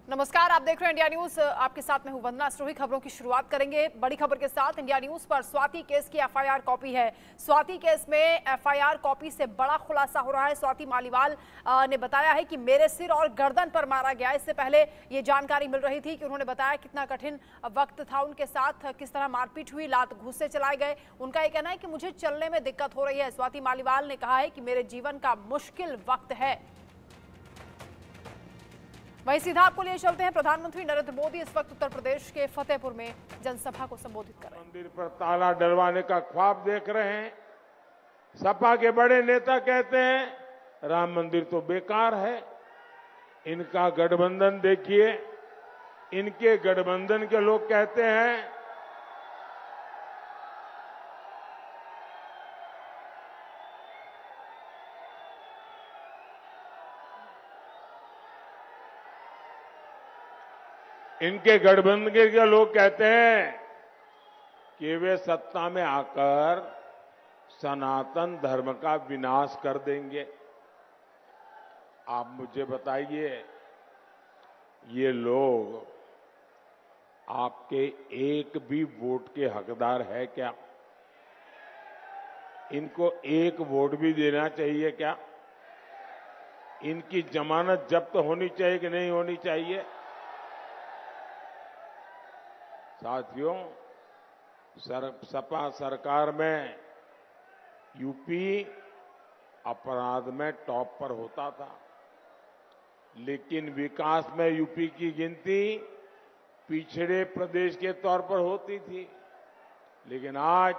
नमस्कार, आप देख रहे हैं इंडिया न्यूज। आपके साथ मैं हूं वंदना स्टोही। खबरों की शुरुआत करेंगे बड़ी खबर के साथ। इंडिया न्यूज पर स्वाति केस की एफआईआर कॉपी है। स्वाति केस में एफआईआर कॉपी से बड़ा खुलासा हो रहा है। स्वाति मालीवाल ने बताया है कि मेरे सिर और गर्दन पर मारा गया। इससे पहले ये जानकारी मिल रही थी कि उन्होंने बताया कितना कठिन वक्त था उनके साथ, किस तरह मारपीट हुई, लात घूस से चलाए गए। उनका ये कहना है कि मुझे चलने में दिक्कत हो रही है। स्वाति मालीवाल ने कहा है कि मेरे जीवन का मुश्किल वक्त है। वहीं सीधा आपको लिए चलते हैं। प्रधानमंत्री नरेंद्र मोदी इस वक्त उत्तर प्रदेश के फतेहपुर में जनसभा को संबोधित कर रहे हैं। मंदिर पर ताला डलवाने का ख्वाब देख रहे हैं। सपा के बड़े नेता कहते हैं राम मंदिर तो बेकार है। इनका गठबंधन देखिए, इनके गठबंधन के लोग कहते हैं इनके गठबंधन के लोग कहते हैं कि वे सत्ता में आकर सनातन धर्म का विनाश कर देंगे। आप मुझे बताइए, ये लोग आपके एक भी वोट के हकदार है क्या? इनको एक वोट भी देना चाहिए क्या? इनकी जमानत जब्त होनी चाहिए कि नहीं होनी चाहिए? साथियों, सपा सरकार में यूपी अपराध में टॉप पर होता था, लेकिन विकास में यूपी की गिनती पिछड़े प्रदेश के तौर पर होती थी। लेकिन आज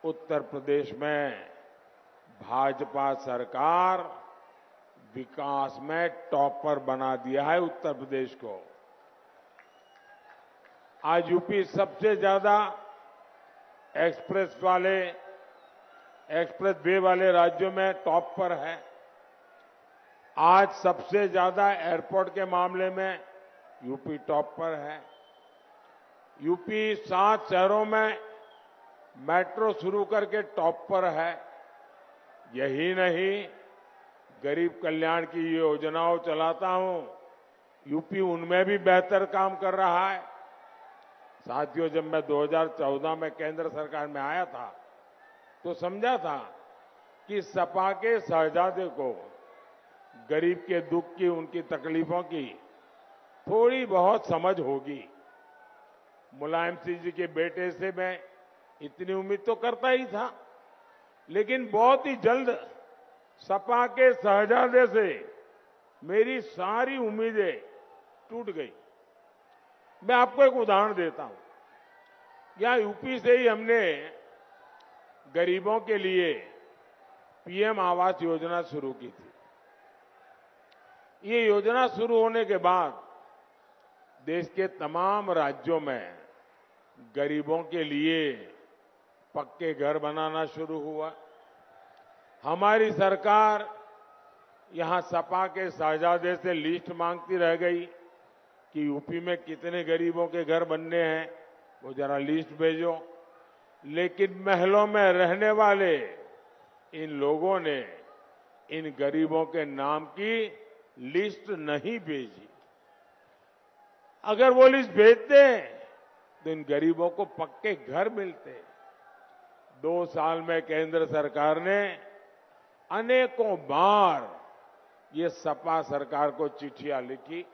उत्तर प्रदेश में भाजपा सरकार विकास में टॉप पर बना दिया है उत्तर प्रदेश को। आज यूपी सबसे ज्यादा एक्सप्रेस वे वाले राज्यों में टॉप पर है। आज सबसे ज्यादा एयरपोर्ट के मामले में यूपी टॉप पर है। यूपी 7 शहरों में मेट्रो शुरू करके टॉप पर है। यही नहीं, गरीब कल्याण की योजनाओं चलाता हूं, यूपी उनमें भी बेहतर काम कर रहा है। साथियों, जब मैं 2014 में केंद्र सरकार में आया था तो समझा था कि सपा के शहजादे को गरीब के दुख की, उनकी तकलीफों की थोड़ी बहुत समझ होगी। मुलायम सिंह जी के बेटे से मैं इतनी उम्मीद तो करता ही था, लेकिन बहुत ही जल्द सपा के शहजादे से मेरी सारी उम्मीदें टूट गई। मैं आपको एक उदाहरण देता हूं। यहां यूपी से ही हमने गरीबों के लिए पीएम आवास योजना शुरू की थी। ये योजना शुरू होने के बाद देश के तमाम राज्यों में गरीबों के लिए पक्के घर बनाना शुरू हुआ। हमारी सरकार यहां सपा के शहजादे से लिस्ट मांगती रह गई कि यूपी में कितने गरीबों के घर बनने हैं, वो जरा लिस्ट भेजो। लेकिन महलों में रहने वाले इन लोगों ने इन गरीबों के नाम की लिस्ट नहीं भेजी। अगर वो लिस्ट भेजते तो इन गरीबों को पक्के घर मिलते। 2 साल में केंद्र सरकार ने अनेकों बार ये सपा सरकार को चिट्ठियां लिखी,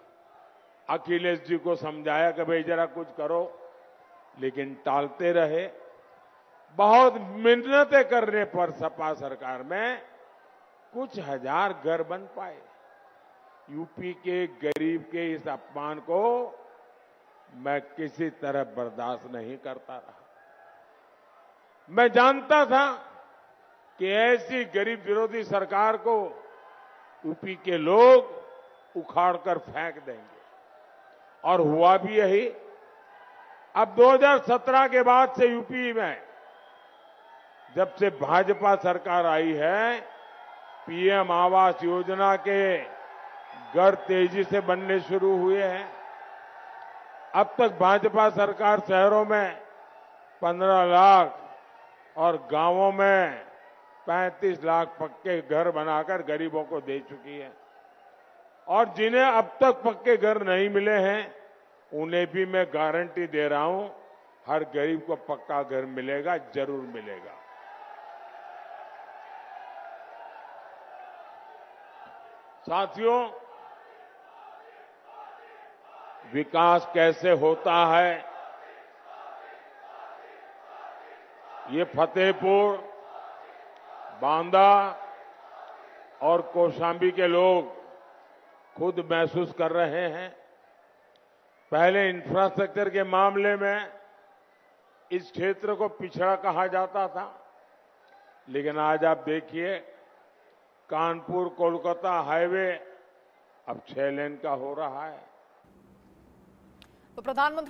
अखिलेश जी को समझाया कि भाई जरा कुछ करो, लेकिन टालते रहे। बहुत मिन्नतें करने पर सपा सरकार में कुछ हजार घर बन पाए। यूपी के गरीब के इस अपमान को मैं किसी तरह बर्दाश्त नहीं करता रहा। मैं जानता था कि ऐसी गरीब विरोधी सरकार को यूपी के लोग उखाड़कर फेंक देंगे, और हुआ भी यही। अब 2017 के बाद से यूपी में जब से भाजपा सरकार आई है, पीएम आवास योजना के घर तेजी से बनने शुरू हुए हैं। अब तक भाजपा सरकार शहरों में 15 लाख और गांवों में 35 लाख पक्के घर बनाकर गरीबों को दे चुकी है। और जिन्हें अब तक पक्के घर नहीं मिले हैं उन्हें भी मैं गारंटी दे रहा हूं, हर गरीब को पक्का घर मिलेगा, जरूर मिलेगा। साथियों, विकास कैसे होता है, ये फतेहपुर, बांदा और कौशांबी के लोग खुद महसूस कर रहे हैं। पहले इंफ्रास्ट्रक्चर के मामले में इस क्षेत्र को पिछड़ा कहा जाता था, लेकिन आज आप देखिए कानपुर कोलकाता हाईवे अब 6 लेन का हो रहा है। तो प्रधानमंत्री